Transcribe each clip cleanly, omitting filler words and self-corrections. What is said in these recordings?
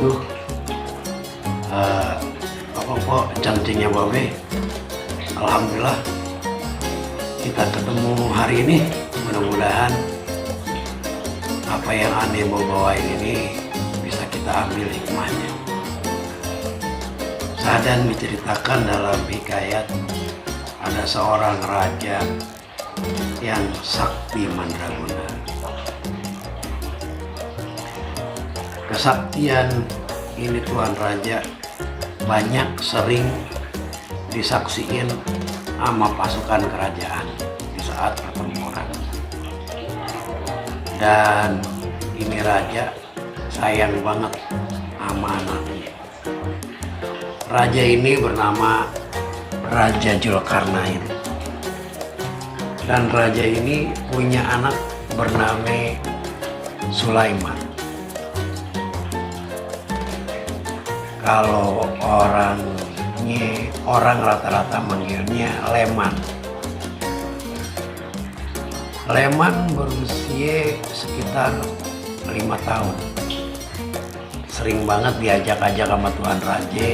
Assalamualaikum. Apa kok cantiknya Babe? Alhamdulillah kita ketemu hari ini. Mudah-mudahan apa yang aneh mau bawain ini bisa kita ambil hikmahnya. Sadan diceritakan dalam hikayat ada seorang raja yang sakti mandraguna. Kesaktian ini Tuan Raja banyak sering disaksiin sama pasukan kerajaan di saat pertempuran. Dan ini raja sayang banget sama anaknya. Raja ini bernama Raja Julkarnain. Dan raja ini punya anak bernama Sulaiman. Kalau orang rata-rata manggilnya Leman. Leman berusia sekitar 5 tahun. Sering banget diajak-ajak sama Tuan Raja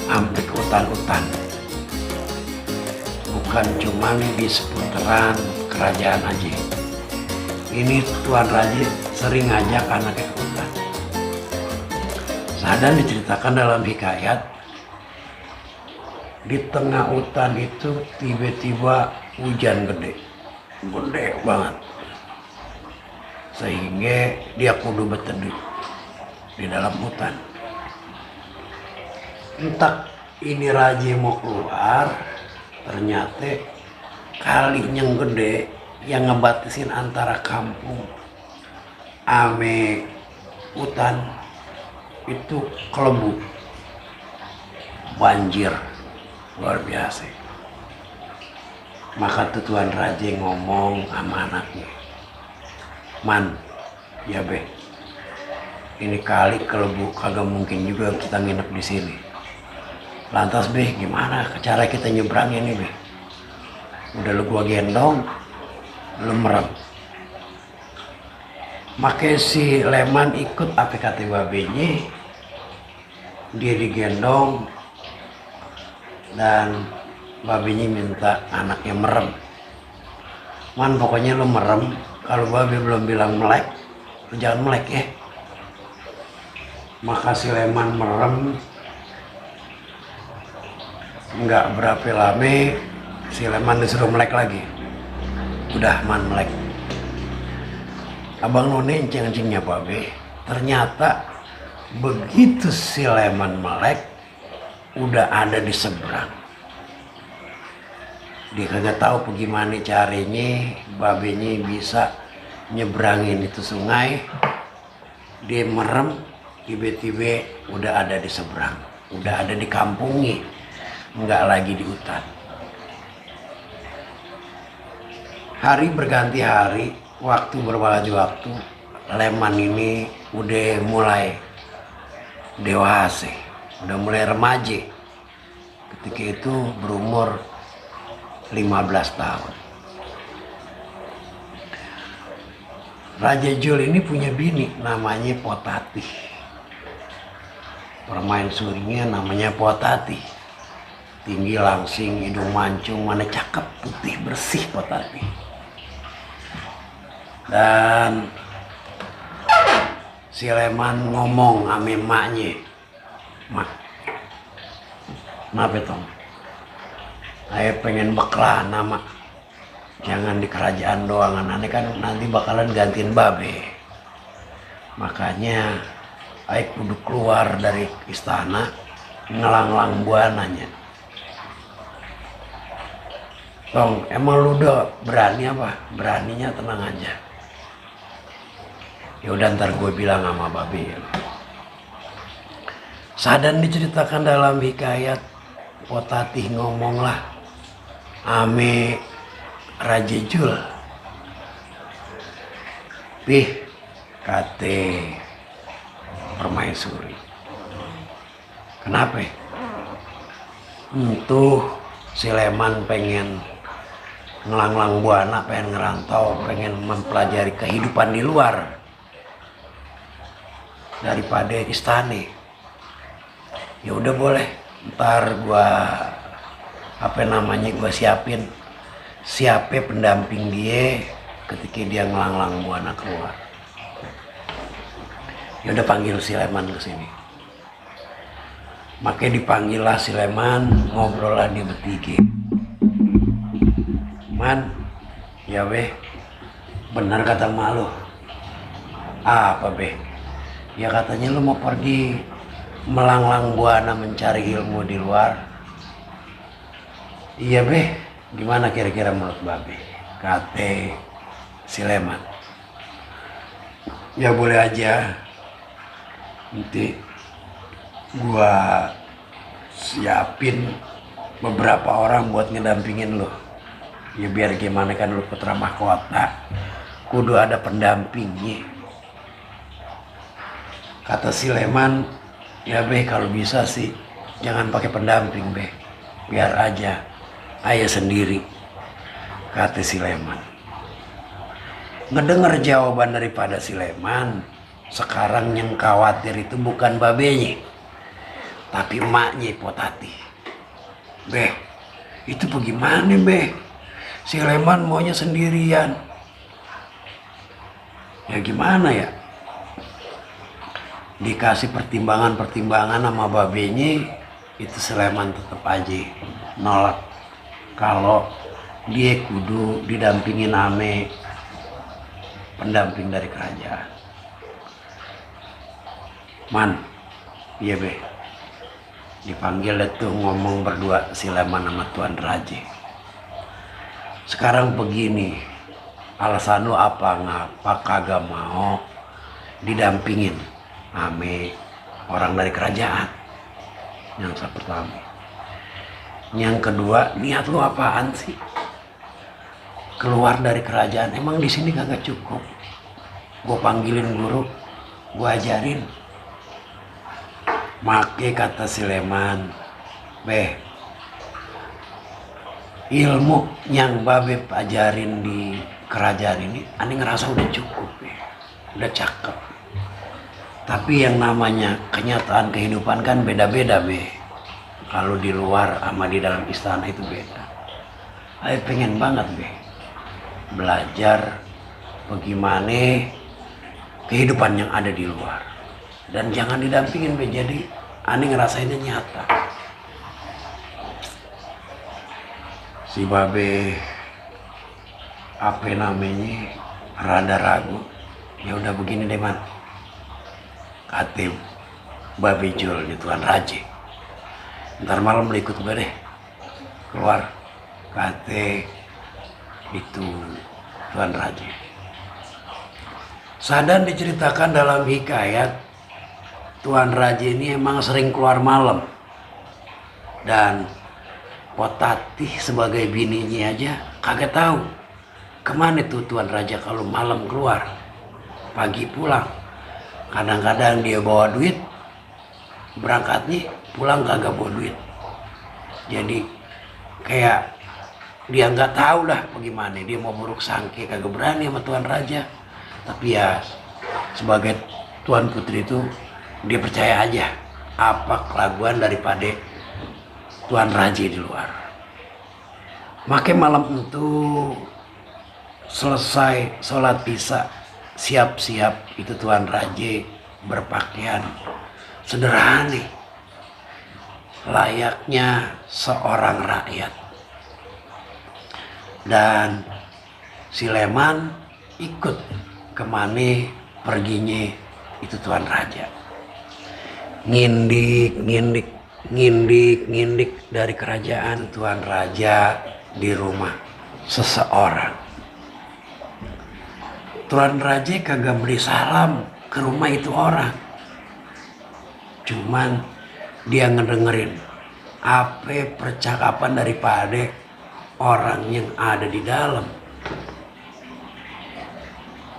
sampai ke hutan-hutan. Bukan cuman di seputaran kerajaan aja. Ini Tuan Raja sering ngajak anaknya ke hutan. Sadan diceritakan dalam hikayat, di tengah hutan itu tiba-tiba hujan gede banget, sehingga dia kudu berteduh di dalam hutan. Entah ini raja mau keluar, ternyata kalinya yang gede yang ngebatasin antara kampung ame hutan itu kelebu, banjir luar biasa. Maka Tuan Raja ngomong sama anaknya, "Man, ya be, ini kali kelebu kagak mungkin juga kita nginep di sini. Lantas be, gimana cara kita nyebrangin ini be? Udah lu gua gendong, lu merem." Makanya si Leman ikut apa kata babenya, dia digendong dan babenya minta anaknya merem. "Man, pokoknya lu merem, kalau babe belum bilang melek, lu jangan melek ya." Maka si Leman merem. Nggak berapa lama si Leman disuruh melek lagi. "Udah man, melek." Abang none encing-encingnya babe. Ternyata begitu si Leman melek, udah ada di seberang. Dia kagak tahu bagaimana caranya babenya bisa nyebrangin itu sungai. Dia merem, tiba-tiba udah ada di seberang, udah ada di kampungnya, nggak lagi di hutan. Hari berganti hari, waktu berganti waktu, Leman ini udah mulai dewasa, udah mulai remaja. Ketika itu berumur 15 tahun. Raja Jul ini punya bini namanya Potati. Permaisurinya namanya Potati. Tinggi langsing, hidung mancung, mana cakep, putih bersih Potati. Dan si Leman ngomong sama emaknya, "Mak, kenapa tong? Saya pengen beklan nama. Jangan di kerajaan doang, anaknya kan nanti bakalan gantiin babe. Makanya saya kudu keluar dari istana, ngelang-lang buananya. Tong, emang lu udah berani apa? Beraninya tenang aja. Ya udah ntar gue bilang sama babe." Sadan diceritakan dalam hikayat, Potati ngomonglah ame Raja Jul. "Pih," kate permaisuri, "kenapa? Tuh si Leman pengen ngelang-lang buana, pengen ngerantau, pengen mempelajari kehidupan di luar. daripada istana. Ya udah boleh, ntar gua gua siapin siapa pendamping dia ketika dia ngelanglang buana keluar. Ya udah panggil si Leman ke sini. Makanya dipanggil lah si Leman, ngobrol lah dia bertiga. Man, ya be, benar kata emak lo. Apa be? Ya katanya lu mau pergi melanglang buana mencari ilmu di luar. Iya be, gimana kira-kira menurut babe? Kata si Leman. Ya boleh aja. Nanti gua siapin beberapa orang buat ngedampingin lo. Ya biar gimana kan lu putra mahkota, kudu ada pendampingnya. Kata si Leman, ya be kalau bisa sih jangan pakai pendamping be, biar aja ayah sendiri. Kata si Leman. Ngedenger jawaban daripada si Leman, sekarang yang khawatir itu bukan babenya, tapi emaknya Potati. Be, itu bagaimana be? Si Leman maunya sendirian. Ya gimana ya? Dikasih pertimbangan sama babenya, itu si Leman tetap aja nolak kalau dia kudu didampingin ame pendamping dari kerajaan. Man, iya be, dipanggil itu ngomong berdua si Leman sama Tuan Raja. Sekarang begini, alasan lu apa ngapa kagak mau didampingin ame orang dari kerajaan? Yang pertama. Yang kedua, niat lu apaan sih? Keluar dari kerajaan, emang di sini kagak cukup? Gue panggilin guru, gue ajarin. Make kata si Leman, be, ilmu yang babe ajarin di kerajaan ini, ane ngerasa udah cukup, be, udah cakep. Tapi yang namanya kenyataan kehidupan kan beda-beda be. Kalau di luar sama di dalam istana itu beda. Ayo pengen banget be belajar bagaimana kehidupan yang ada di luar. Dan jangan didampingin be, jadi aneh ngerasainnya nyata. Si babe apa namanya rada ragu. Ya udah begini deh man, kata babe Jul di Tuan Raja, ntar malam lu ikut gue deh keluar. Kata itu Tuan Raja. Sadan diceritakan dalam hikayat, Tuan Raja ini emang sering keluar malam. Dan Potati sebagai bininya aja kagak tahu kemana tuh Tuan Raja kalau malam keluar, pagi pulang. Kadang-kadang dia bawa duit, berangkatnya pulang kagak bawa duit. Jadi kayak dia nggak tahu lah bagaimana, dia mau buruk sangka kagak berani sama Tuan Raja. Tapi ya sebagai Tuan Putri itu dia percaya aja apa kelakuan daripada Tuan Raja di luar. Makanya malam itu selesai sholat isya, siap-siap itu Tuan Raja berpakaian sederhana layaknya seorang rakyat. Dan si Leman ikut kemana perginya itu Tuan Raja. Ngindik dari kerajaan Tuan Raja di rumah seseorang. Tuan Raja kagak beri salam ke rumah itu orang. Cuman dia ngedengerin apa percakapan daripada orang yang ada di dalam.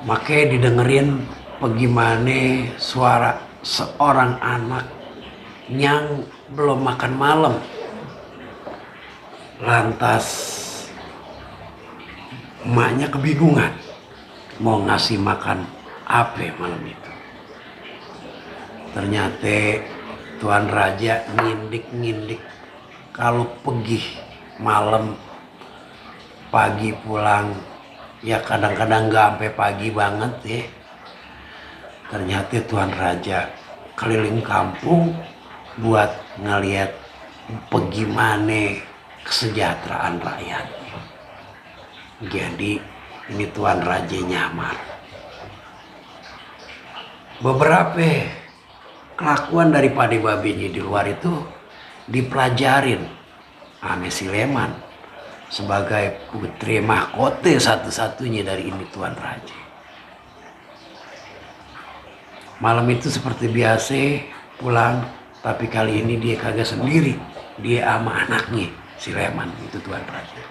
Makanya didengerin bagaimana suara seorang anak yang belum makan malam. Lantas emaknya kebingungan mau ngasih makan apa malam itu. Ternyata Tuan Raja ngindik-ngindik kalau pergi malam, pagi pulang, ya kadang-kadang nggak sampai pagi banget ya. Ternyata Tuan Raja keliling kampung buat ngeliat bagaimana kesejahteraan rakyatnya. Jadi ini Tuan Raja nyamar. Beberapa kelakuan daripada babinya di luar itu dipelajarin ame si Leman sebagai putri mahkota satu-satunya dari ini Tuan Raja. Malam itu seperti biasa pulang, tapi kali ini dia kagak sendiri, dia sama anaknya si Leman itu Tuan Raja.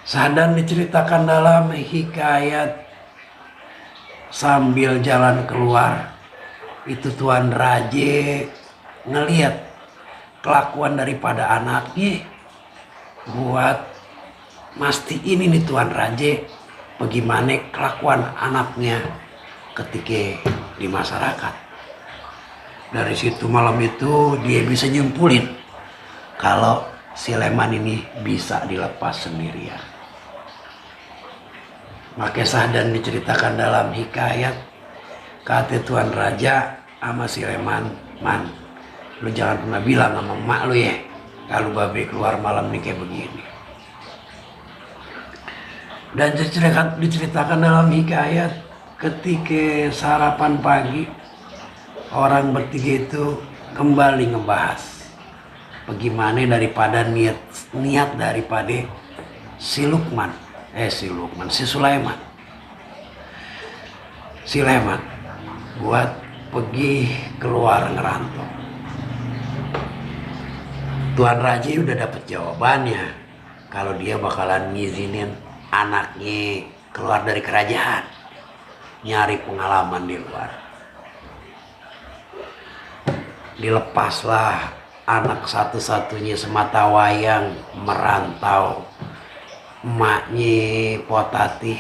Sadan diceritakan dalam hikayat sambil jalan keluar itu Tuan Raja ngelihat kelakuan daripada anaknya, buat mastiin ini Tuan Raja bagaimana kelakuan anaknya ketika di masyarakat. Dari situ malam itu dia bisa nyimpulin kalau si Leman ini bisa dilepas sendirian. Maka Sadan diceritakan dalam hikayat, kata Tuan Raja sama si Leman, "Man, lu jangan pernah bilang sama emak lu ya kalau babe keluar malam nih kayak begini." Dan diceritakan dalam hikayat, ketika sarapan pagi orang bertiga itu kembali ngebahas bagaimana daripada niat daripada si Sulaiman buat pergi keluar ngerantau. Tuan Raja udah dapet jawabannya kalau dia bakalan ngizinin anaknya keluar dari kerajaan, nyari pengalaman di luar. Dilepaslah anak satu-satunya semata wayang merantau, emaknya Potati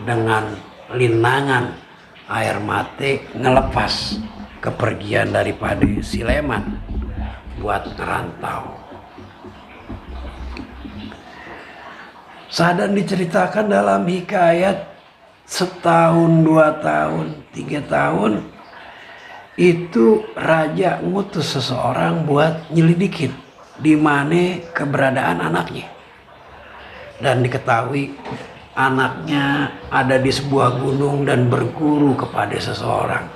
dengan linangan air mata ngelepas kepergian daripada si Leman buat ngerantau. Sadan diceritakan dalam hikayat setahun, 2 tahun, 3 tahun itu raja ngutus seseorang buat nyelidikin di mana keberadaan anaknya. Dan diketahui anaknya ada di sebuah gunung dan berguru kepada seseorang.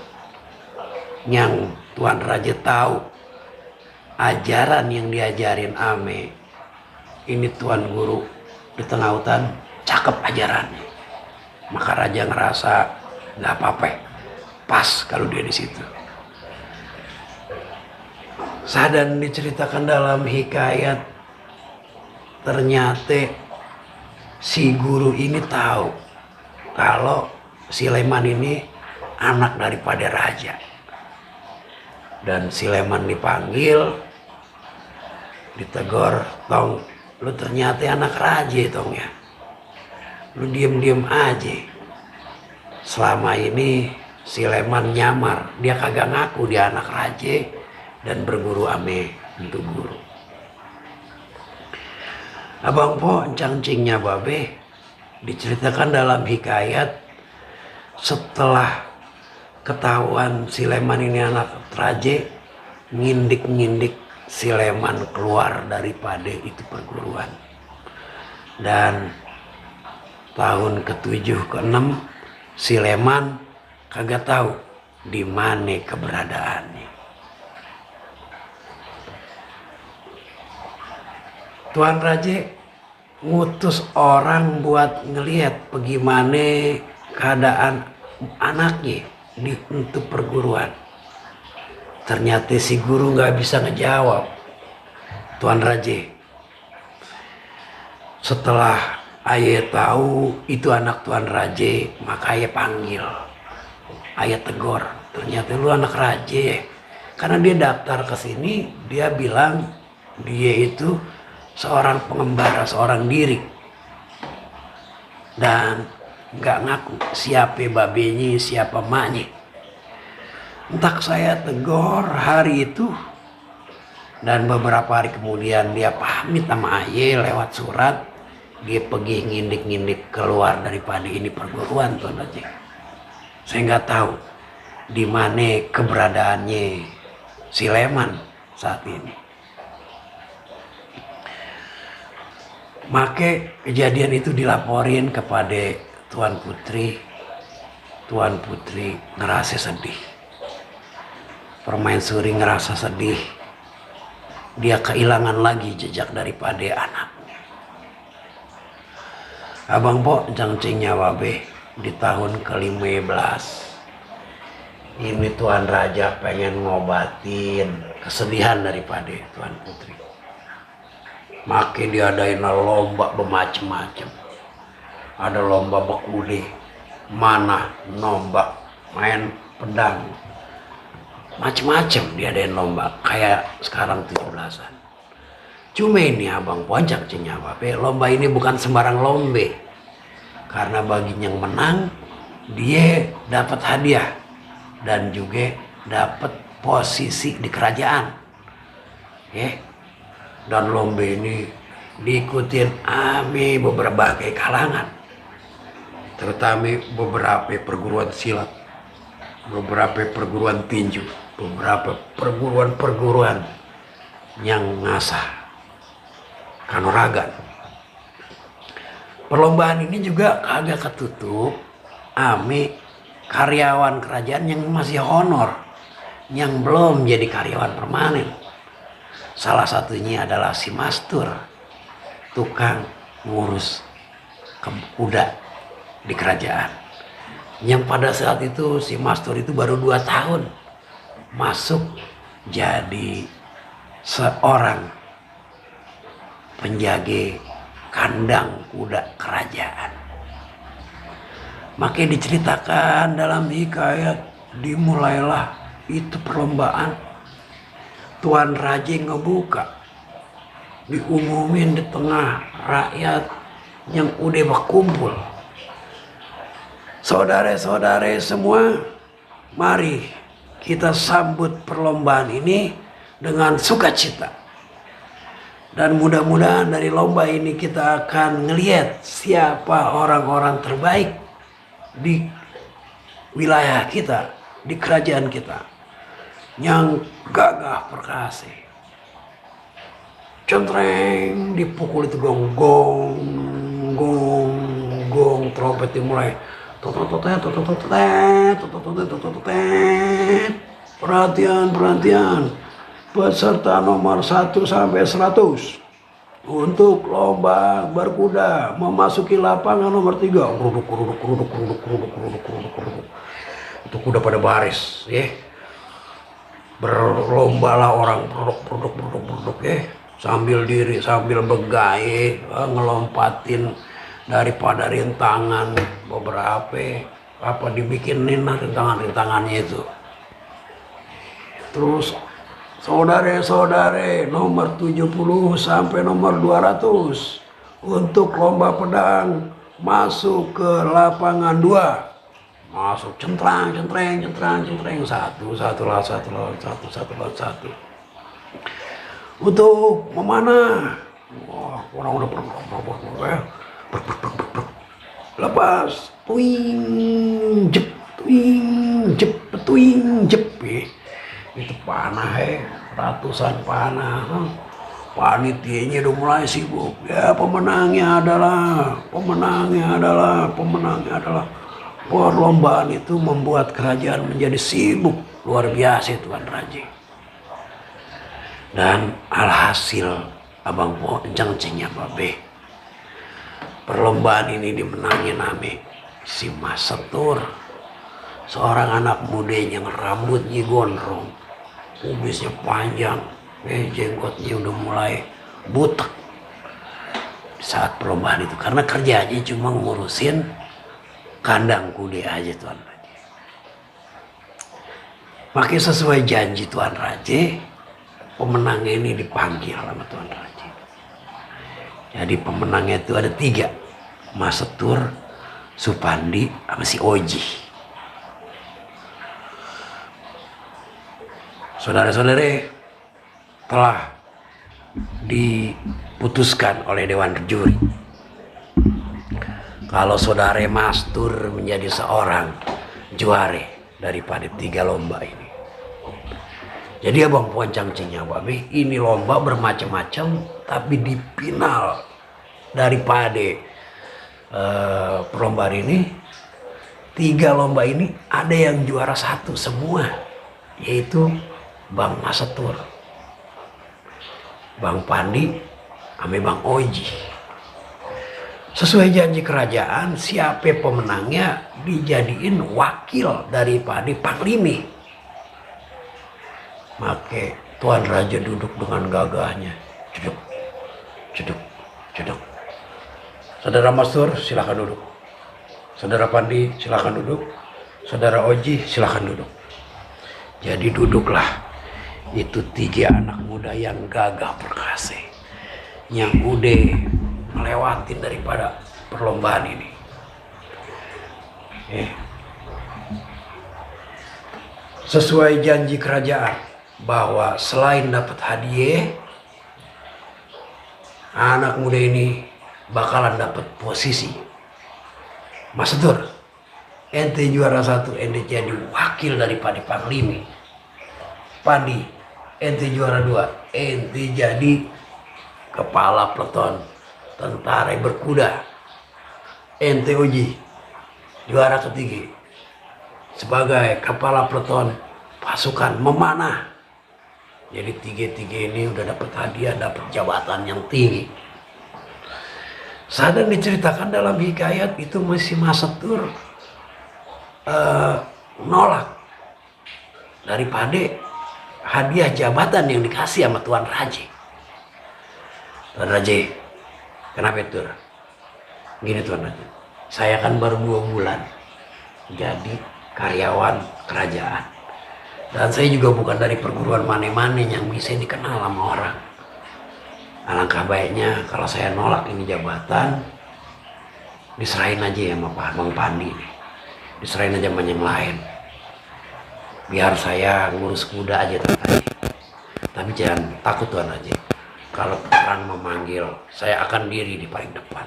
Yang Tuan Raja tahu ajaran yang diajarin ame ini Tuan Guru di tengah hutan cakep ajarannya. Maka raja ngerasa nggak apa-apa, pas kalau dia di situ. Sadan diceritakan dalam hikayat, ternyata si guru ini tahu kalau si Leman ini anak daripada raja. Dan si Leman dipanggil, ditegur, "Tong, lu ternyata anak raja Tong ya. Lu diem-diem aja. Selama ini si Leman nyamar, dia kagak ngaku dia anak raja dan berguru ame untuk guru." Abang Po encang-cingnya babe diceritakan dalam hikayat, setelah ketahuan si Leman ini anak raja, ngindik-ngindik si Leman keluar daripada itu perguruan. Dan tahun ke-7 ke-6 si Leman kagak tahu di mana keberadaannya. Tuan Raja ngutus orang buat ngelihat bagaimana keadaan anaknya di untuk perguruan. Ternyata si guru nggak bisa ngejawab. Tuan Raja, setelah ayah tahu itu anak Tuan Raja, maka ayah panggil, ayah tegur. Ternyata lu anak raja. Karena dia daftar ke sini, dia bilang dia itu seorang pengembara, seorang diri. Dan nggak ngaku siapa babenya, siapa maknya. Entah saya tegur hari itu, dan beberapa hari kemudian dia pamit sama Aye lewat surat. Dia pergi ngindik-ngindik keluar daripada ini perguruan, Tuan Haji. Saya nggak tahu di mana keberadaannya si Leman saat ini. Maka kejadian itu dilaporin kepada Tuan Putri. Tuan Putri ngerasa sedih. Permaisuri ngerasa sedih. Dia kehilangan lagi jejak daripada anak. Abang Pok jangcing nyawa be di tahun ke-15. Ini Tuan Raja pengen ngobatin kesedihan daripada Tuan Putri. Makin diadain lomba bermacam-macam. Ada lomba bekude, mana nombak, main pedang. Macam-macam diadain lomba, kayak sekarang 17-an. Cuma ini Abang Pojak cenyawa, lomba ini bukan sembarang lombe. Karena bagi yang menang, dia dapat hadiah. Dan juga dapat posisi di kerajaan. Dan lomba ini diikutin ame beberapa kalangan. Terutama beberapa perguruan silat. Beberapa perguruan tinju. Beberapa perguruan-perguruan yang ngasah kanuragan. Perlombaan ini juga kagak ketutup ame karyawan kerajaan yang masih honor, yang belum jadi karyawan permanen. Salah satunya adalah si Mastur, tukang ngurus kuda di kerajaan. Yang pada saat itu si Mastur itu baru 2 tahun masuk jadi seorang penjaga kandang kuda kerajaan. Maka diceritakan dalam hikayat, dimulailah itu perlombaan. Tuan Raja ngebuka, diumumin di tengah rakyat yang udah berkumpul. Saudara-saudara semua, mari kita sambut perlombaan ini dengan sukacita. Dan mudah-mudahan dari lomba ini kita akan ngelihat siapa orang-orang terbaik di wilayah kita, di kerajaan kita, yang gagah perkasa. Centreng, dipukul itu gong, trompet dimulai. Perhatian. Peserta nomor 1 sampai 100 untuk lomba berkuda memasuki lapangan nomor 3. Keruduk. Itu kuda pada baris, ya. Berlombalah orang produk, ya. Sambil diri, sambil begaya, ngelompatin daripada rintangan beberapa, apa dibikinin rintangannya itu. Terus saudara-saudara nomor 70 sampai nomor 200 untuk lomba pedang masuk ke lapangan 2. Masuk centrang. Satu lawan satu. Untuk memanah. Wah, orang udah lepas. Tuing jep. Itu panah, ratusan panah. Panitianya udah mulai sibuk. Ya, pemenangnya adalah. Perlombaan itu membuat kerajaan menjadi sibuk luar biasa, Tuan Raja. Dan alhasil Abang Po jangcingnya babe. Perlombaan ini dimenangi nami si Mas Setur, seorang anak muda yang rambutnya gondrong, kumisnya panjang, jenggotnya udah mulai butek. Saat perlombaan itu, karena kerjanya cuma ngurusin kandang kuda aja, Tuan Raja. Maka sesuai janji Tuan Raja, pemenangnya ini dipanggil sama Tuan Raja. Jadi pemenangnya itu ada 3, Mas Setur, Supandi sama si Oji. Saudara-saudara, telah diputuskan oleh Dewan Juri kalau saudara Mastur menjadi seorang juara daripada 3 lomba ini. Jadi abang poncang cinya babe, ini lomba bermacam-macam, tapi di final daripada perlombaan ini 3 lomba ini ada yang juara 1 semua, yaitu Bang Masetur, Bang Pandi, sama Bang Oji. Sesuai janji kerajaan, siapa pemenangnya dijadiin wakil daripada Panglimi. Maka Tuan Raja duduk dengan gagahnya, ceduk, ceduk, ceduk. Saudara Mastur silakan duduk. Saudara Pandi silakan duduk. Saudara Oji silakan duduk. Jadi duduklah itu 3 anak muda yang gagah perkasa, yang udah melewatin daripada perlombaan ini. Sesuai janji kerajaan bahwa selain dapat hadiah, anak muda ini bakalan dapat posisi. Masetur, ente juara 1, ente jadi wakil daripada Panglimi. Pandi, ente juara 2, ente jadi kepala peleton tentara berkuda. Ente Oji juara 3 sebagai kepala peleton pasukan memanah. Jadi 3 ini udah dapat hadiah, dapat jabatan yang tinggi. Sadar diceritakan dalam hikayat itu masih Masetur nolak daripada hadiah jabatan yang dikasih sama Tuan Raja. Tuan Raja, kenapa itu? Gini Tuan Raja, saya kan baru 2 bulan jadi karyawan kerajaan. Dan saya juga bukan dari perguruan mana-mana yang bisa dikenal sama orang. Alangkah baiknya kalau saya nolak ini jabatan, diserahin aja sama Pak Bang Pandi. Diserahin aja sama yang lain. Biar saya ngurus kuda aja Tuan Raja. Tapi jangan takut Tuan Raja. Kalau orang memanggil, saya akan diri di paling depan.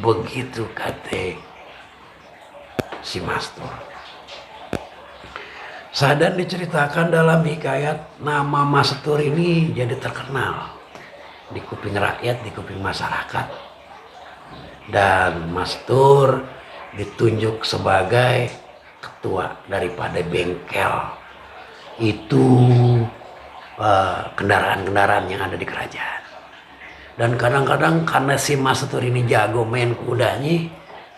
Begitu kata si Mastur. Sadar diceritakan dalam hikayat, nama Masetur ini jadi terkenal di kuping rakyat, di kuping masyarakat. Dan Masetur ditunjuk sebagai ketua daripada bengkel itu kendaraan-kendaraan yang ada di kerajaan. Dan kadang-kadang karena si Masetur ini jago main kudanya,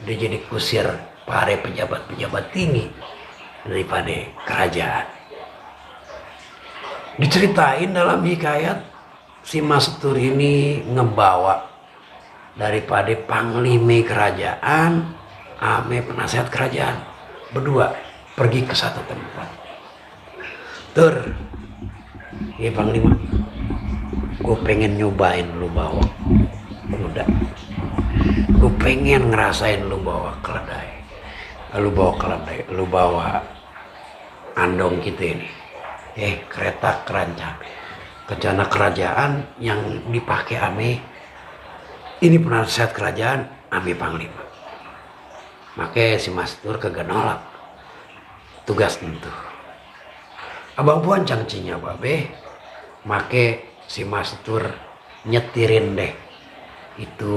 dia jadi kusir para pejabat-pejabat tinggi daripada kerajaan. Diceritain dalam hikayat, si Masetur ini ngebawa daripada Panglimi kerajaan ame penasihat kerajaan berdua pergi ke satu tempat. Tur, ya Panglima, gue pengen nyobain lu bawa kuda. Gue pengen ngerasain lu bawa keledai. Lu bawa keledai, lu bawa andong kita ini. Kereta kerancang. Kencana kerajaan yang dipakai ame ini penasihat kerajaan ame Panglima. Makanya si Masetur kagak nolak tugas tentu. Abang poncang cinya babe, make si Masetur nyetirin deh itu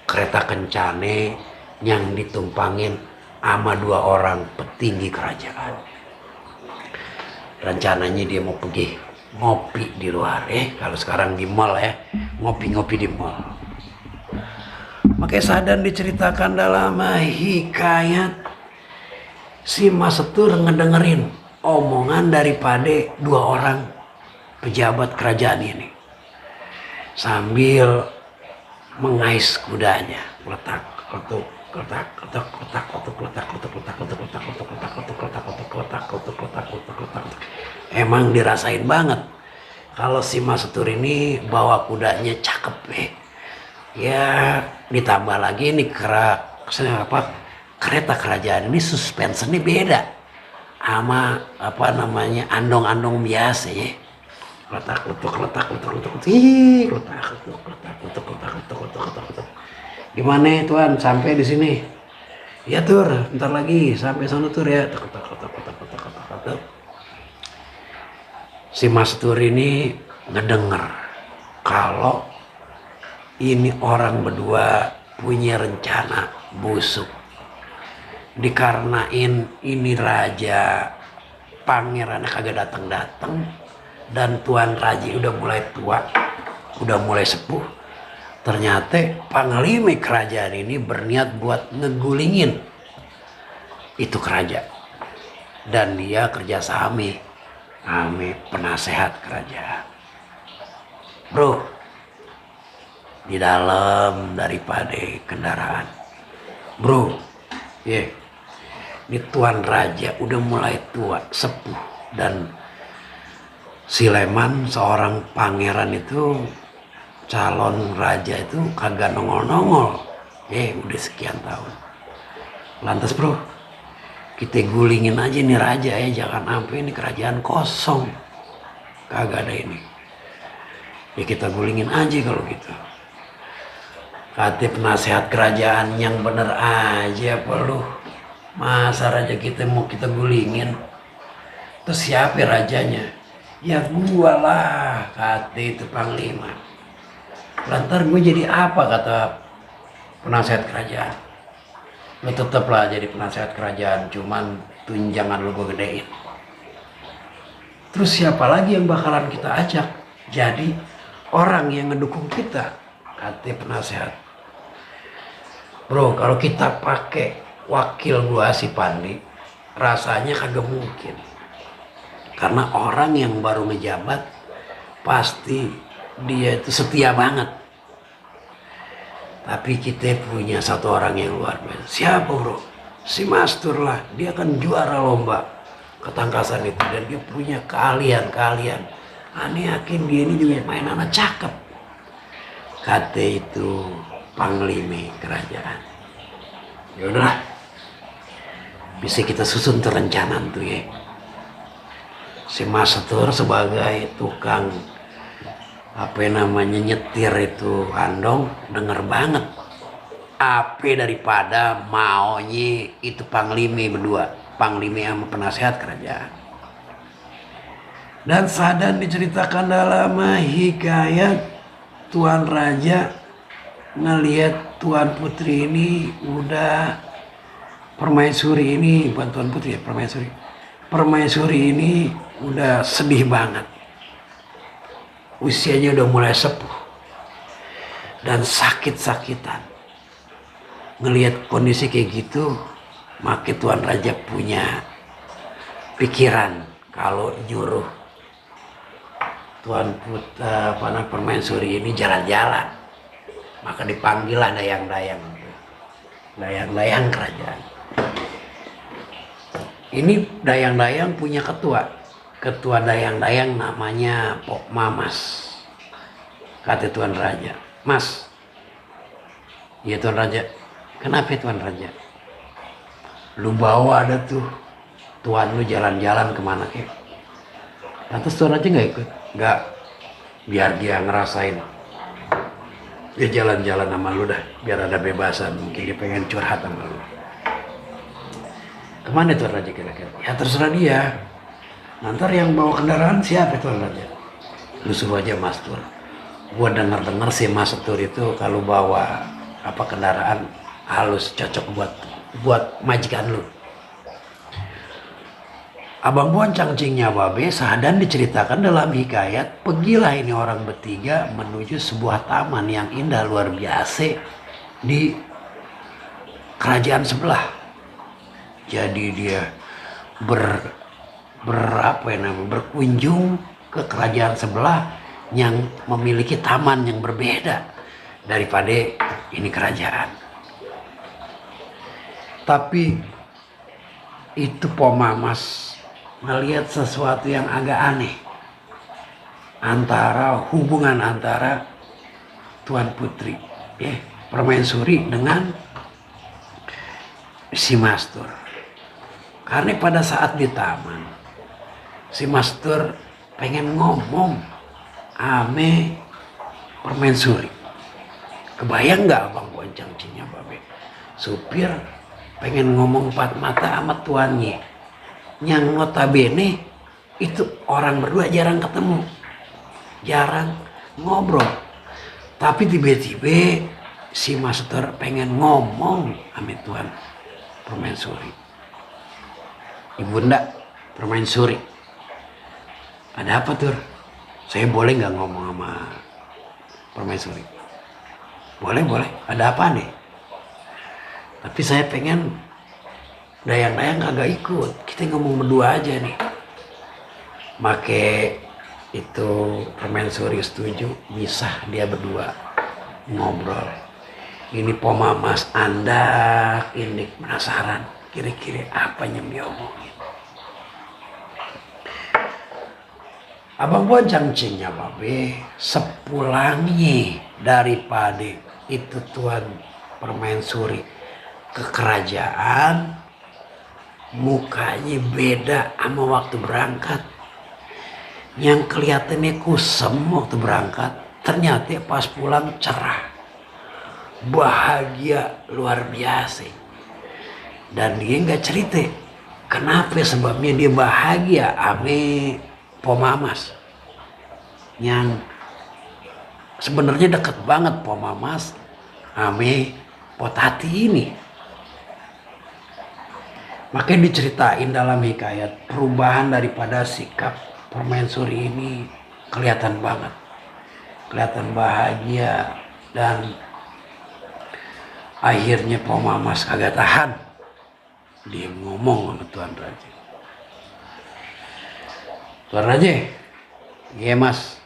kereta kencane yang ditumpangin sama 2 orang petinggi kerajaan. Rencananya dia mau pergi ngopi di luar, kalau sekarang di mall ngopi-ngopi di mall. Makanya sadar diceritakan dalam hikayat, si Masetur ngedengerin omongan daripada 2 orang pejabat kerajaan ini sambil mengais kudanya, letak letuk letak letak letak letak letak letak letak letak letak letak letak letak letak letak letak letak letak. Emang dirasain banget kalau si Masetur ini bawa kudanya cakep. Ya ditambah lagi nih kereta kerajaan ini suspensinya beda sama apa namanya andong-andong biasa ya. Letak letuk letak letuk letuk letak letuk letak letuk letak letuk letuk letuk letuk. Gimana Tuan sampai di sini? Ya Tur, bentar lagi sampai sana Tur ya. Tek tek tek tek tek tek tek. Si Mas Tur ini ngedenger kalau ini orang berdua punya rencana busuk. Dikarenain ini raja pangeran kagak datang-datang dan Tuan Raji udah mulai tua, udah mulai sepuh. Ternyata panglima kerajaan ini berniat buat ngegulingin itu kerajaan. Dan dia kerjasama sama penasehat kerajaan. Bro, di dalam daripada kendaraan. Bro, ini Tuan Raja udah mulai tua, sepuh. Dan si Leman seorang pangeran itu, calon raja itu kagak nongol-nongol. Udah sekian tahun. Lantas bro, kita gulingin aja nih raja ya, jangan sampai ini kerajaan kosong. Kagak ada ini. Ya kita gulingin aja kalau gitu. Kata penasehat kerajaan yang bener aja apa lu? Masa raja kita mau kita gulingin? Terus siapa rajanya? Ya gua lah, kata itu panglima. Lantar gue jadi apa kata penasehat kerajaan? Lu tetaplah jadi penasehat kerajaan, cuman tunjangan lu gue gedein. Terus siapa lagi yang bakalan kita ajak jadi orang yang ngedukung kita? Kata penasehat. Bro, kalau kita pakai wakil gua si Pandi, rasanya kagak mungkin. Karena orang yang baru ngejabat pasti dia itu setia banget. Tapi kita punya satu orang yang luar biasa. Siapa bro? Si Mastur lah. Dia kan juara lomba ketangkasan itu. Dan dia punya keahlian. Aneh yakin dia ini juga main anak cakep. Kata itu panglima kerajaan. Yaudah, bisa kita susun tuh rencana tuh ya. Si Mastur sebagai tukang apa namanya nyetir itu andong denger banget apa daripada maunya itu panglima berdua, panglima sama penasehat kerajaan. Dan sadan diceritakan dalam hikayat, Tuan Raja ngelihat Tuan Putri ini udah permaisuri ini, bukan Tuan Putri ya, permaisuri ini udah sedih banget. Usianya udah mulai sepuh dan sakit-sakitan. Ngelihat kondisi kayak gitu, maka Tuan Raja punya pikiran kalau nyuruh Tuan permaisuri ini jalan-jalan. Maka dipanggillah dayang-dayang kerajaan. Ini dayang-dayang punya ketua dayang-dayang namanya Pok Mamas. Kata Tuan Raja, Mas, iya Tuan Raja, kenapa Tuan Raja? Lu bawa ada tuh Tuan lu jalan-jalan kemana kek? Lantas Tuan Raja gak ikut? Gak, biar dia ngerasain. Dia jalan-jalan sama lu dah, biar ada bebasan. Mungkin dia pengen curhat sama lu. Kemana Tuan Raja kira-kira? Ya terserah dia. Nanti yang bawa kendaraan siapa Tuan Raja? Lu suruh aja Mas Tur. Gua dengar si Mas Tur itu kalau bawa apa kendaraan halus cocok buat majikan lu. Abang Boncang cingnya babe sadan diceritakan dalam hikayat, pergilah ini orang bertiga menuju sebuah taman yang indah luar biasa di kerajaan sebelah. Jadi dia berkunjung ke kerajaan sebelah yang memiliki taman yang berbeda daripada ini kerajaan. Tapi itu Pomamas melihat sesuatu yang agak aneh hubungan antara Tuan Putri permaisuri dengan si Mastur. Karena pada saat di taman, si Mastur pengen ngomong ame permaisuri. Kebayang nggak Abang Bonceng Cinya Babe? Supir pengen ngomong empat mata sama tuannya. Yang notabene itu orang berdua jarang ketemu, jarang ngobrol. Tapi tiba-tiba si Master pengen ngomong sama tuan permaisuri. Ibunda permaisuri, ada apa Tur? Saya boleh nggak ngomong sama permaisuri? Boleh, boleh. Ada apa nih? Tapi saya pengen dayang-dayang kagak ikut. Kita ngomong berdua aja nih. Make itu permaisuri setuju, bisa dia berdua ngobrol. Ini Pomamas Anda ini penasaran kira-kira apa yang dia omongin. Abang Bonceng Cinya Babe sepulangnya daripada itu tuan permaisuri ke kerajaan, mukanya beda sama waktu berangkat. Yang kelihatannya kusem waktu berangkat, ternyata pas pulang cerah, bahagia luar biasa. Dan dia nggak cerita kenapa sebabnya dia bahagia ame Pomamas yang sebenarnya dekat banget Pomamas ame Potati ini. Makanya diceritain dalam hikayat perubahan daripada sikap permaisuri ini kelihatan banget, kelihatan bahagia. Dan akhirnya Pomamas kagak tahan, dia ngomong sama Tuan Raja. Tuan Raja, iya Mas,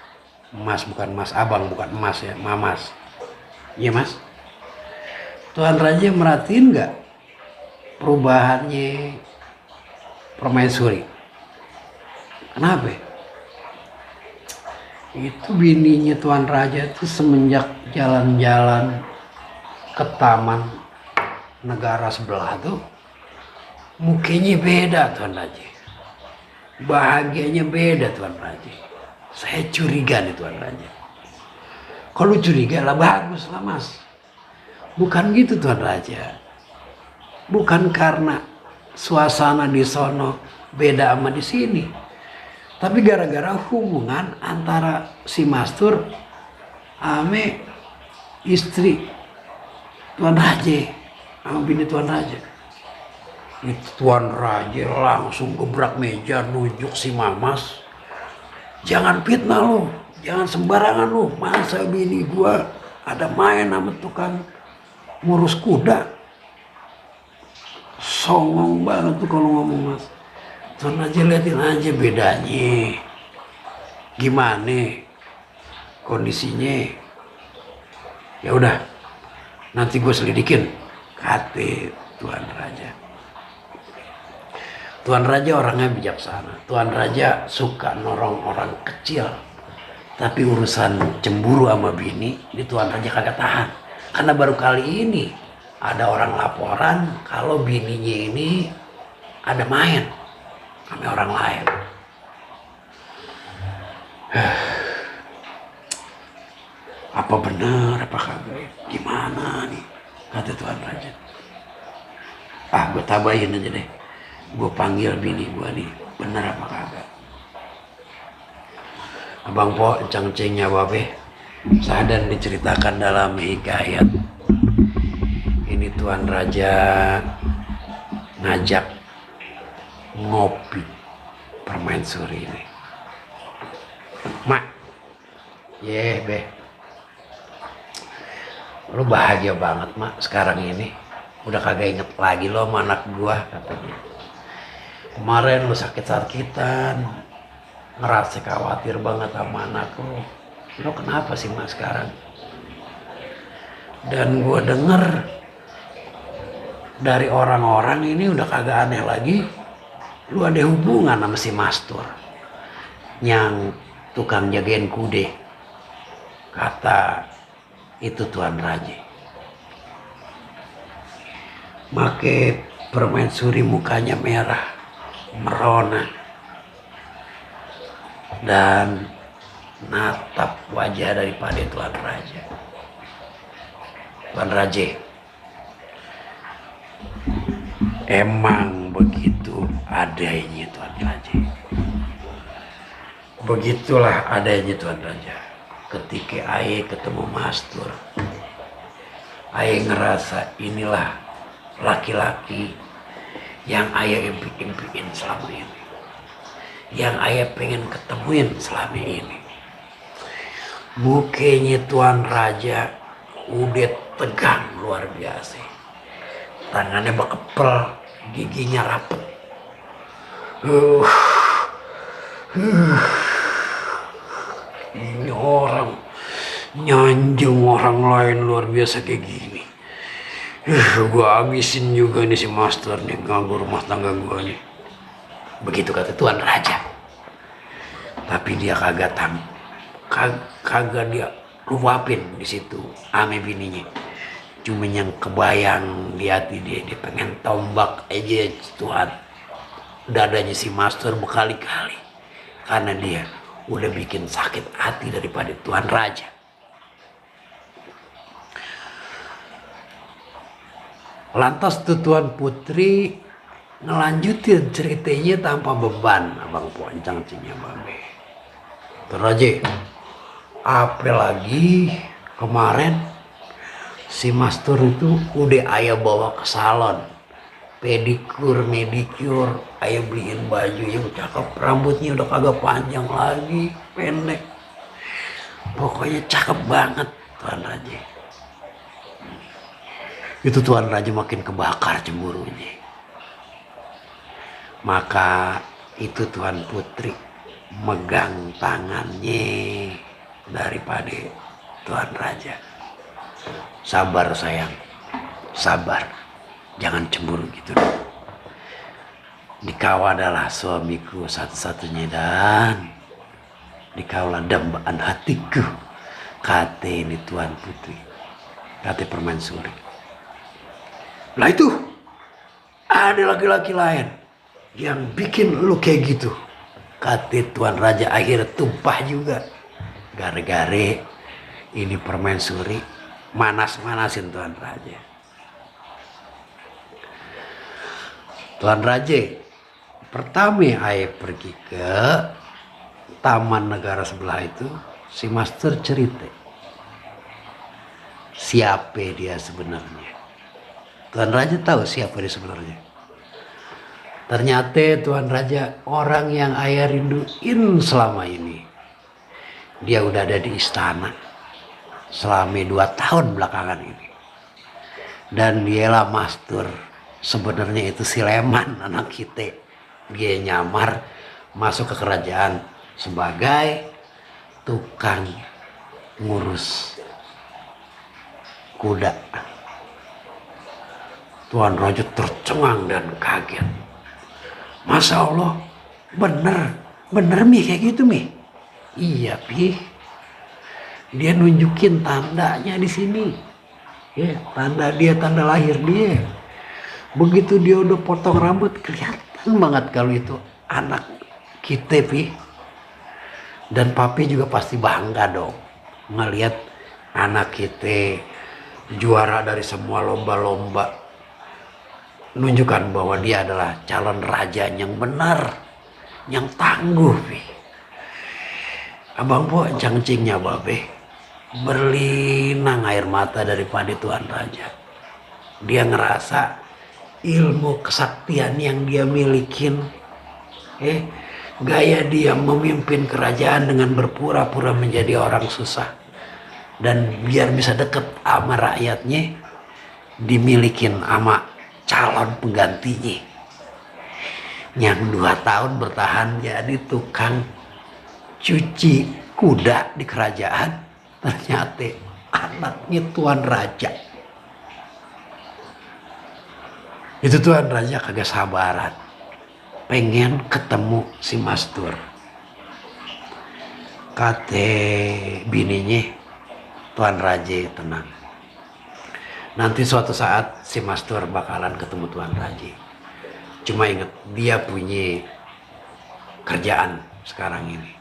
Mas bukan Mas Abang, bukan Mas ya, Mamas. Iya Mas. Tuan Raja merhatiin nggak perubahannya permaisuri? Kenapa? Itu bininya Tuan Raja itu semenjak jalan-jalan ke taman negara sebelah tuh, mukanya beda Tuan Raja. Bahagianya beda Tuan Raja. Saya curiga nih Tuan Raja. Kalau curiga lah bagus lah Mas. Bukan gitu Tuan Raja. Bukan karena suasana di sono beda sama di sini. Tapi gara-gara hubungan antara si Mastur ame istri Tuan Raja sama bini Tuan Raja. Itu Tuan Raja langsung gebrak meja nunjuk si Mamas. Jangan fitnah lu, jangan sembarangan lu. Masa bini gua ada main sama tukang ngurus kuda. Songong banget tuh kalau ngomong Mas. Tuan Raja liatin aja bedanya. Gimana kondisinya. Ya udah, nanti gue selidikin, kata Tuan Raja. Tuan Raja orangnya bijaksana. Tuan Raja suka nolong orang kecil. Tapi urusan cemburu sama bini, ini Tuan Raja kagak tahan. Karena baru kali ini ada orang laporan kalau bininya ini ada main sama orang lain. Apa benar apa kagak? Gimana nih? Kata Tuan Raja. Gue tabahin aja deh. Gue panggil bini gue nih. Benar apa kagak? Abang Bonceng Cinya Babe sadar diceritakan dalam hikayat. Ini Tuan Raja ngajak ngopi permaisuri ini. Mak, Be, lu bahagia banget Mak sekarang ini. Udah kagak inget lagi lo sama anak gua, katanya. Kemarin lu sakit-sakitan, ngerasa khawatir banget sama anak lu. Lo kenapa sih Mak sekarang? Dan gua denger dari orang-orang ini udah kagak aneh lagi. Lu ada hubungan sama si Mastur yang tukang jagain kude, kata itu Tuan Raja. Make permaisuri mukanya merah, merona, dan natap wajah daripada Tuan Raja. Tuan Raja, emang begitu adanya Tuan Raja. Begitulah adanya Tuan Raja. Ketika Aye ketemu Mastur, Aye ngerasa inilah laki-laki yang Aye impiin selama ini, yang Aye pengen ketemuin selama ini. Mukanya Tuan Raja udah tegang luar biasa, tangannya bekepel, giginya rapet. Ini orang nyanjung orang lain luar biasa kayak gini. Gua habisin juga nih si Master nih, ganggu rumah tangga gua nih. Begitu kata Tuan Raja. Tapi dia kagak dia luapin di situ ame bininya. Cuma yang kebayang di hati dia pengen tombak aja Tuhan dadanya si Master berkali-kali, karena dia udah bikin sakit hati daripada Tuan Raja. Lantas tuh Tuan Putri ngelanjutin ceritanya tanpa beban, Abang Poncang cinya babe. Tuan Raja, apalagi kemarin si Master itu udah Ayah bawa ke salon, pedikur, medikur, Ayah beliin baju yang cakep, rambutnya udah kagak panjang lagi, pendek. Pokoknya cakep banget Tuan Raja. Itu Tuan Raja makin kebakar cemburunya. Maka itu Tuan Putri megang tangannya daripada Tuan Raja. Sabar sayang, sabar, jangan cemburu gitu dong. Dikau adalah suamiku satu-satunya dan dikaulah dambaan hatiku, kata ini Tuan Putri, kata permaisuri. Lah itu ada laki-laki lain yang bikin lu kayak gitu, kata Tuan Raja. Akhirnya tumpah juga gara-gara ini permaisuri manas-manasin Tuan Raja. Tuan Raja, pertama Ayah pergi ke taman negara sebelah itu, si Master cerita siapa dia sebenarnya. Tuan Raja tahu siapa dia sebenarnya. Ternyata Tuan Raja orang yang Ayah rinduin selama ini. Dia udah ada di istana selama 2 tahun belakangan ini. Dan dialah Master. Sebenarnya itu si Leman, anak kita. Dia nyamar masuk ke kerajaan sebagai tukang ngurus kuda. Tuan Raja tercengang dan kaget. Masya Allah, bener Mi kayak gitu Mi. Iya Pi. Dia nunjukin tandanya di sini. Ya, tanda lahir dia. Begitu dia udah potong rambut, kelihatan banget kalau itu anak kita Pi. Dan Papi juga pasti bangga dong ngelihat anak kita juara dari semua lomba-lomba. Menunjukkan bahwa dia adalah calon raja yang benar, yang tangguh Pi. Abang Poncang cingnya babe berlinang air mata daripada Tuan Raja. Dia ngerasa ilmu kesaktian yang dia milikin, gaya dia memimpin kerajaan dengan berpura-pura menjadi orang susah dan biar bisa deket sama rakyatnya, dimilikin sama calon penggantinya yang 2 tahun bertahan jadi tukang cuci kuda di kerajaan. Ternyata anaknya Tuan Raja. Itu Tuan Raja kagak sabaran pengen ketemu si Mastur. Kata bininya, Tuan Raja tenang, nanti suatu saat si Mastur bakalan ketemu Tuan Raja. Cuma ingat, dia punya kerjaan sekarang ini.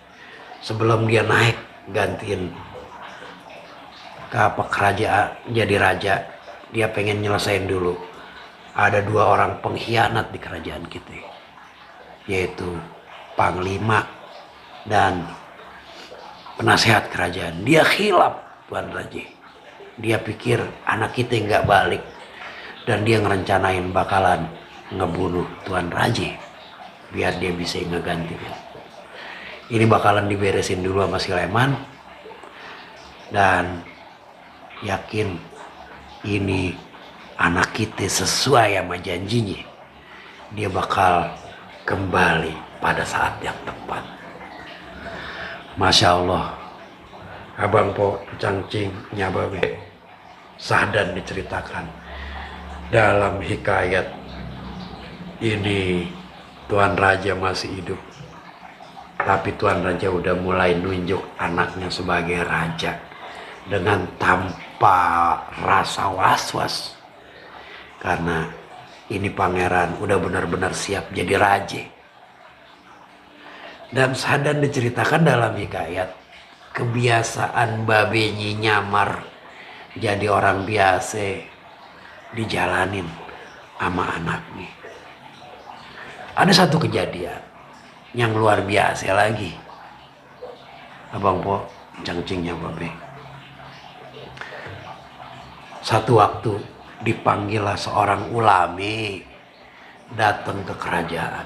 Sebelum dia naik gantiin ke apa kerajaan jadi raja, dia pengen nyelesain dulu. Ada 2 orang pengkhianat di kerajaan kita, yaitu panglima dan penasehat kerajaan. Dia khilaf Tuan Raja. Dia pikir anak kita nggak balik, dan dia ngerencanain bakalan ngebunuh Tuan Raja biar dia bisa ngeganti. Ini bakalan diberesin dulu sama Sileman, dan yakin ini anak kita sesuai sama janjinya, dia bakal kembali pada saat yang tepat. Masya Allah, Abang Po Cangcing Nyababe Sahdan diceritakan dalam hikayat ini. Tuan Raja masih hidup, tapi Tuan Raja udah mulai nunjuk anaknya sebagai raja dengan tanpa rasa was-was, karena ini pangeran udah benar-benar siap jadi raja. Dan Sahdan diceritakan dalam hikayat, kebiasaan babenyi nyamar jadi orang biasa dijalanin sama anaknya. Ada satu kejadian yang luar biasa lagi, Abang Po Cangcingnya Babe. Satu waktu dipanggillah seorang ulami datang ke kerajaan.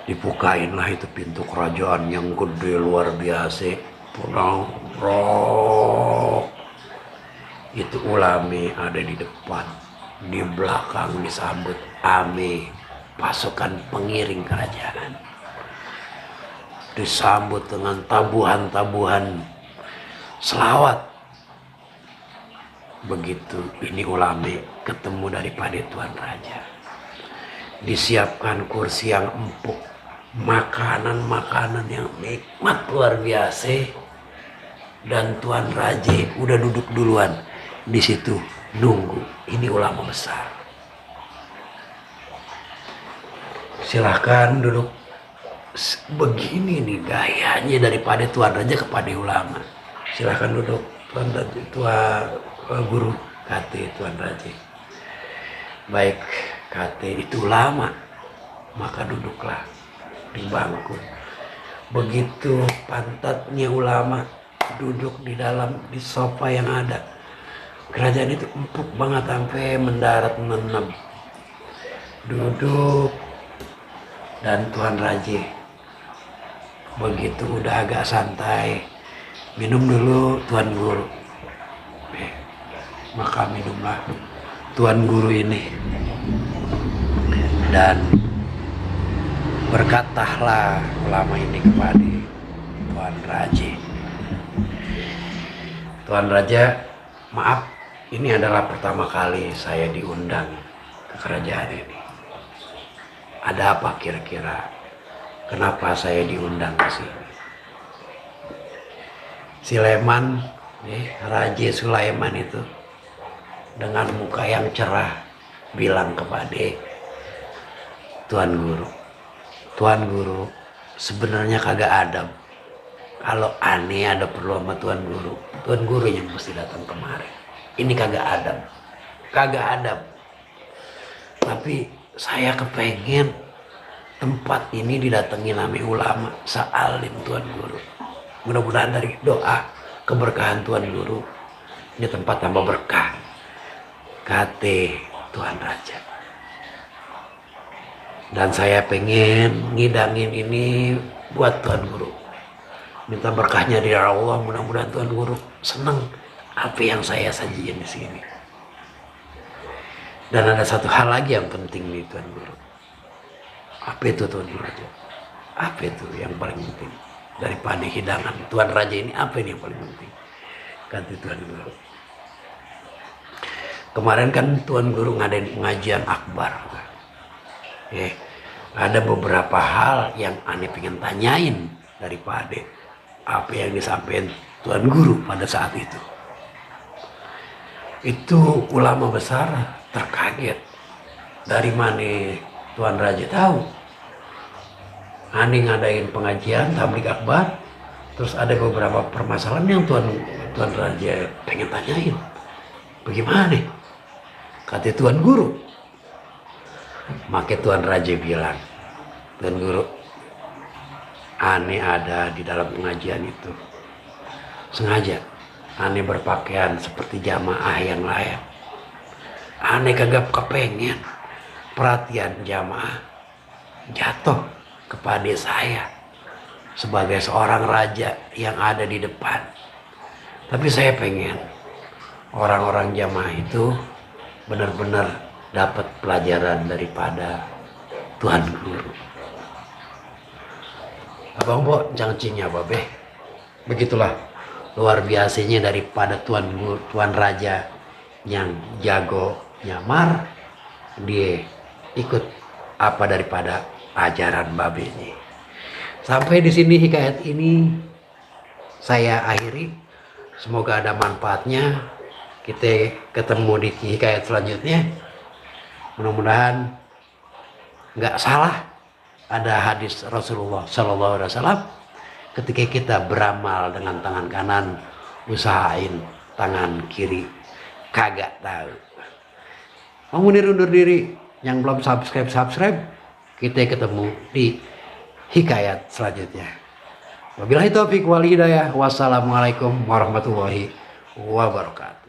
Dibukainlah itu pintu kerajaan yang gede luar biasa. Pulang roh. Itu ulami ada di depan. Di belakang disambut ame pasukan pengiring kerajaan. Disambut dengan tabuhan-tabuhan selawat. Begitu ini ulami ketemu daripada Tuan Raja, disiapkan kursi yang empuk, makanan-makanan yang nikmat luar biasa, dan Tuan Raja udah duduk duluan di situ nunggu. Ini ulama besar. Silahkan duduk. Begini nih gayanya daripada Tuan Raja kepada ulama. Silahkan duduk Tuan Guru, kata Tuan Raja. Baik, kata itu ulama, maka duduklah di bangku. Begitu pantatnya ulama duduk di sofa yang ada, kerajaan itu empuk banget sampai mendarat menenab. Duduk, dan Tuan Raja begitu udah agak santai, minum dulu Tuan Guru. Maka minumlah Tuan Guru ini, dan berkatalah ulama ini kepada Tuan Raja. Tuan Raja, maaf, ini adalah pertama kali saya diundang ke kerajaan ini. Ada apa kira-kira? Kenapa saya diundang ke sini? Sileman, Raja Sulaiman itu dengan muka yang cerah bilang kepada Tuan Guru, Tuan Guru, sebenarnya kagak adab kalau aneh ada perlu sama Tuan Guru yang mesti datang kemarin. Ini kagak adab. Tapi saya kepengen tempat ini didatengin sama ulama sa'alim Tuan Guru. Mudah-mudahan dari doa keberkahan Tuan Guru ini tempat tambah berkah, kata Tuan Raja. Dan saya pengen ngidangin ini buat Tuan Guru, minta berkahnya dari Allah. Mudah-mudahan Tuan Guru senang apa yang saya sajiin di sini. Dan ada satu hal lagi yang penting nih Tuan Guru. Apa itu Tuan Guru? Apa itu yang paling penting daripada hidangan Tuan Raja ini? Apa ini yang paling penting? Kata Tuan Guru, kemarin kan Tuan Guru ngadain pengajian akbar. Ada beberapa hal yang aneh pengen tanyain daripada apa yang disampaikan Tuan Guru pada saat itu. Itu ulama besar terkaget. Dari mana Tuan Raja tahu? Ane ngadain pengajian tablik akbar, terus ada beberapa permasalahan yang Tuan Raja pengen tanyain. Bagaimana? Kata Tuan Guru. Maka Tuan Raja bilang, Tuan Guru, Ane ada di dalam pengajian itu. Sengaja Ane berpakaian seperti jamaah yang lain. Ane kagak kepengen perhatian jamaah jatuh kepada saya sebagai seorang raja yang ada di depan. Tapi saya pengen orang-orang jamaah itu benar-benar dapat pelajaran daripada Tuan Guru. Abang Bo, jangcingnya babe. Begitulah luar biasanya daripada Tuan Raja yang jago nyamar, dia ikut apa daripada ajaran babe ini. Sampai di sini hikayat ini saya akhiri. Semoga ada manfaatnya. Kita ketemu di hikayat selanjutnya. Mudah-mudahan nggak salah. Ada hadis Rasulullah SAW. Ketika kita beramal dengan tangan kanan, usahain tangan kiri kagak tahu. Mau undur diri. Yang belum subscribe, kita ketemu di hikayat selanjutnya. Wabillahi taufiq wal hidayah. Wassalamualaikum warahmatullahi wabarakatuh.